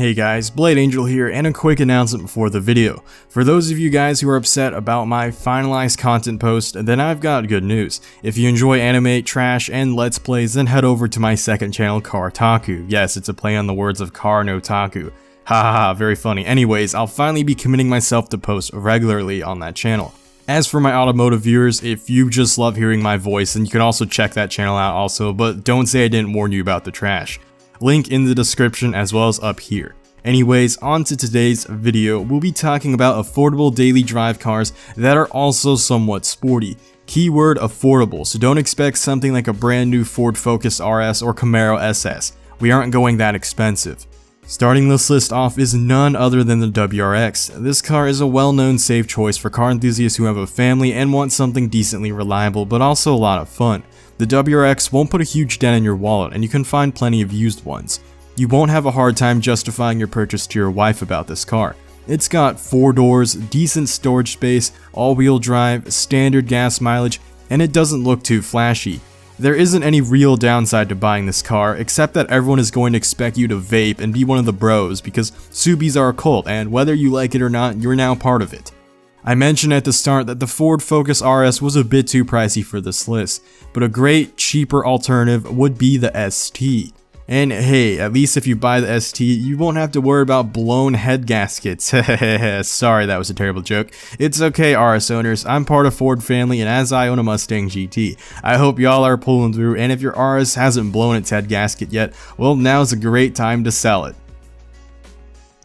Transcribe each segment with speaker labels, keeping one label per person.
Speaker 1: Hey guys, Blade Angel here, and a quick announcement before the video. For those of you guys who are upset about my finalized content post, then I've got good news. If you enjoy anime, trash, and let's plays, then head over to my second channel, Kartaku. Yes, it's a play on the words of Kar no Taku. Haha, very funny. Anyways, I'll finally be committing myself to post regularly on that channel. As for my automotive viewers, if you just love hearing my voice, then you can also check that channel out also, but don't say I didn't warn you about the trash. Link in the description as well as up here. Anyways, on to today's video. We'll be talking about affordable daily drive cars that are also somewhat sporty. Keyword affordable, so don't expect something like a brand new Ford Focus RS or Camaro SS. We aren't going that expensive. Starting this list off is none other than the WRX. This car is a well-known safe choice for car enthusiasts who have a family and want something decently reliable but also a lot of fun. The WRX won't put a huge dent in your wallet, and you can find plenty of used ones. You won't have a hard time justifying your purchase to your wife about this car. It's got 4 doors, decent storage space, all-wheel drive, standard gas mileage, and it doesn't look too flashy. There isn't any real downside to buying this car, except that everyone is going to expect you to vape and be one of the bros because Subies are a cult, and whether you like it or not, you're now part of it. I mentioned at the start that the Ford Focus RS was a bit too pricey for this list, but a great, cheaper alternative would be the ST. And hey, at least if you buy the ST, you won't have to worry about blown head gaskets. Sorry, that was a terrible joke. It's okay, RS owners, I'm part of Ford family and as I own a Mustang GT. I hope y'all are pulling through, and if your RS hasn't blown its head gasket yet, well, now's a great time to sell it.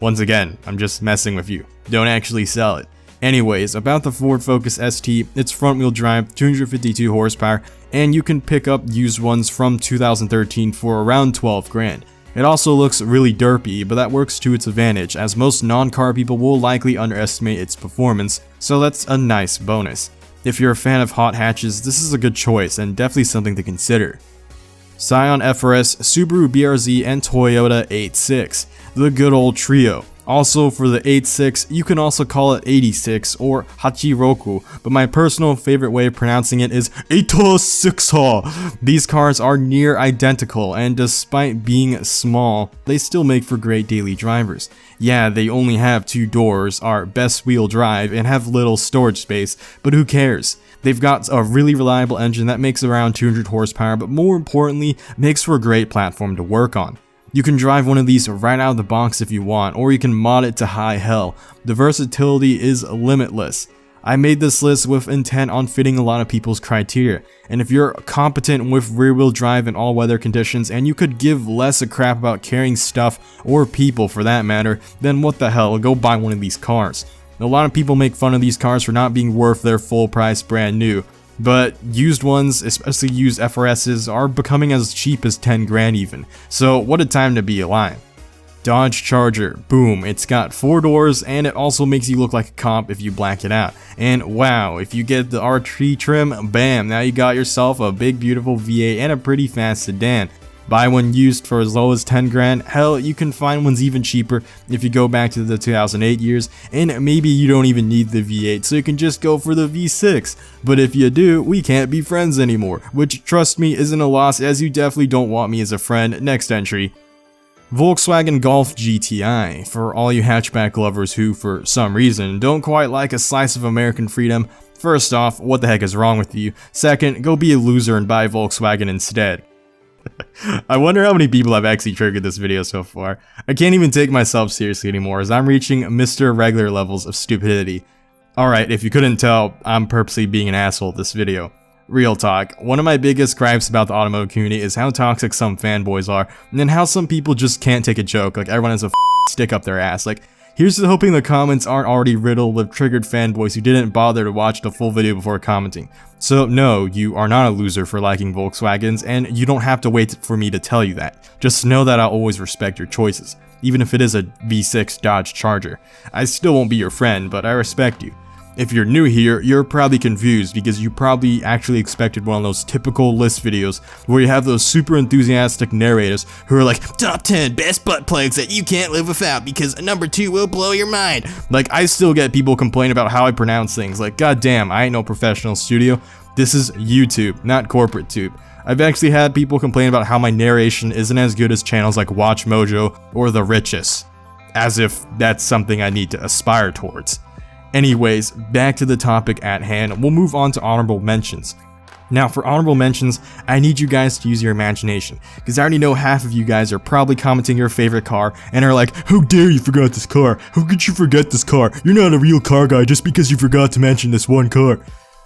Speaker 1: Once again, I'm just messing with you. Don't actually sell it. Anyways, about the Ford Focus ST, it's front-wheel drive, 252 horsepower, and you can pick up used ones from 2013 for around 12 grand. It also looks really derpy, but that works to its advantage, as most non-car people will likely underestimate its performance, so that's a nice bonus. If you're a fan of hot hatches, this is a good choice, and definitely something to consider. Scion FRS, Subaru BRZ, and Toyota 86, the good old trio. Also for the 86, you can also call it 86 or Hachiroku, but my personal favorite way of pronouncing it is 86. These cars are near identical, and despite being small, they still make for great daily drivers. Yeah, they only have 2 doors, are best wheel drive, and have little storage space, but who cares? They've got a really reliable engine that makes around 200 horsepower, but more importantly, makes for a great platform to work on. You can drive one of these right out of the box if you want, or you can mod it to high hell. The versatility is limitless. I made this list with intent on fitting a lot of people's criteria, and if you're competent with rear-wheel drive in all weather conditions and you could give less a crap about carrying stuff or people for that matter, then what the hell, go buy one of these cars. A lot of people make fun of these cars for not being worth their full price brand new. But used ones, especially used FRSs, are becoming as cheap as 10 grand even, so what a time to be alive. Dodge Charger, boom, it's got 4 doors and it also makes you look like a cop if you black it out. And wow, if you get the R3 trim, bam, now you got yourself a big beautiful V8 and a pretty fast sedan. Buy one used for as low as 10 grand, hell, you can find ones even cheaper if you go back to the 2008 years, and maybe you don't even need the V8, so you can just go for the V6. But if you do, we can't be friends anymore, which trust me isn't a loss as you definitely don't want me as a friend. Next entry. Volkswagen Golf GTI, for all you hatchback lovers who, for some reason, don't quite like a slice of American freedom. First off, what the heck is wrong with you? Second, go be a loser and buy Volkswagen instead. I wonder how many people have actually triggered this video so far. I can't even take myself seriously anymore as I'm reaching Mr. Regular levels of stupidity. Alright, if you couldn't tell, I'm purposely being an asshole this video. Real talk, one of my biggest gripes about the automotive community is how toxic some fanboys are, and then how some people just can't take a joke, like everyone has a stick up their ass. Like, here's to hoping the comments aren't already riddled with triggered fanboys who didn't bother to watch the full video before commenting. So no, you are not a loser for liking Volkswagens, and you don't have to wait for me to tell you that. Just know that I'll always respect your choices, even if it is a V6 Dodge Charger. I still won't be your friend, but I respect you. If you're new here, you're probably confused because you probably actually expected one of those typical list videos where you have those super enthusiastic narrators who are like, top 10 best butt plugs that you can't live without because number 2 will blow your mind. Like, I still get people complain about how I pronounce things. Like, goddamn, I ain't no professional studio. This is YouTube, not corporate tube. I've actually had people complain about how my narration isn't as good as channels like Watch Mojo or The Richest. as if that's something I need to aspire towards. Anyways, back to the topic at hand, we'll move on to honorable mentions. Now for honorable mentions, I need you guys to use your imagination, because I already know half of you guys are probably commenting your favorite car and are like, how dare you forgot this car? How could you forget this car? You're not a real car guy just because you forgot to mention this one car.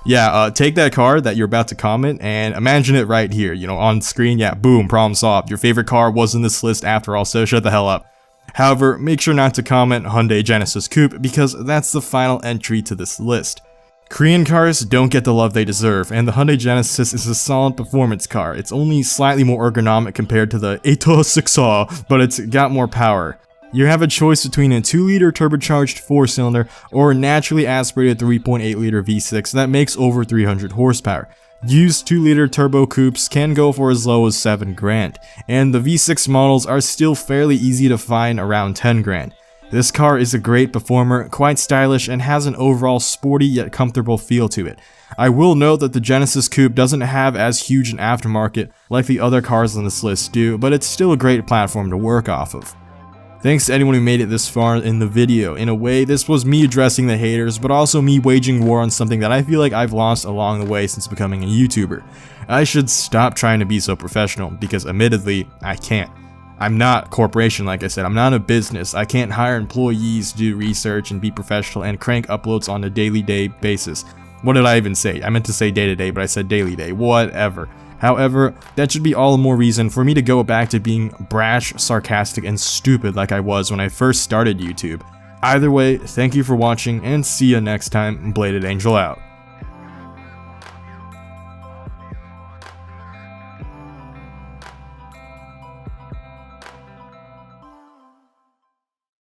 Speaker 1: Yeah, take that car that you're about to comment and imagine it right here, you know, on screen. Yeah, boom, problem solved. Your favorite car was in this list after all, so shut the hell up. However, make sure not to comment Hyundai Genesis Coupe because that's the final entry to this list. Korean cars don't get the love they deserve, and the Hyundai Genesis is a solid performance car. It's only slightly more ergonomic compared to the Eto 6A, but it's got more power. You have a choice between a 2-liter turbocharged 4-cylinder or a naturally aspirated 3.8-liter V6 that makes over 300 horsepower. Used 2-liter turbo coupes can go for as low as $7,000, and the V6 models are still fairly easy to find around $10,000. This car is a great performer, quite stylish, and has an overall sporty yet comfortable feel to it. I will note that the Genesis Coupe doesn't have as huge an aftermarket like the other cars on this list do, but it's still a great platform to work off of. Thanks to anyone who made it this far in the video. In a way, this was me addressing the haters, but also me waging war on something that I feel like I've lost along the way since becoming a YouTuber. I should stop trying to be so professional, because admittedly, I can't. I'm not a corporation, like I said. I'm not a business. I can't hire employees to do research and be professional and crank uploads on a daily basis. What did I even say? I meant to say day to day, but I said daily day. Whatever. However, that should be all the more reason for me to go back to being brash, sarcastic, and stupid like I was when I first started YouTube. Either way, thank you for watching, and see you next time. Bladed Angel out.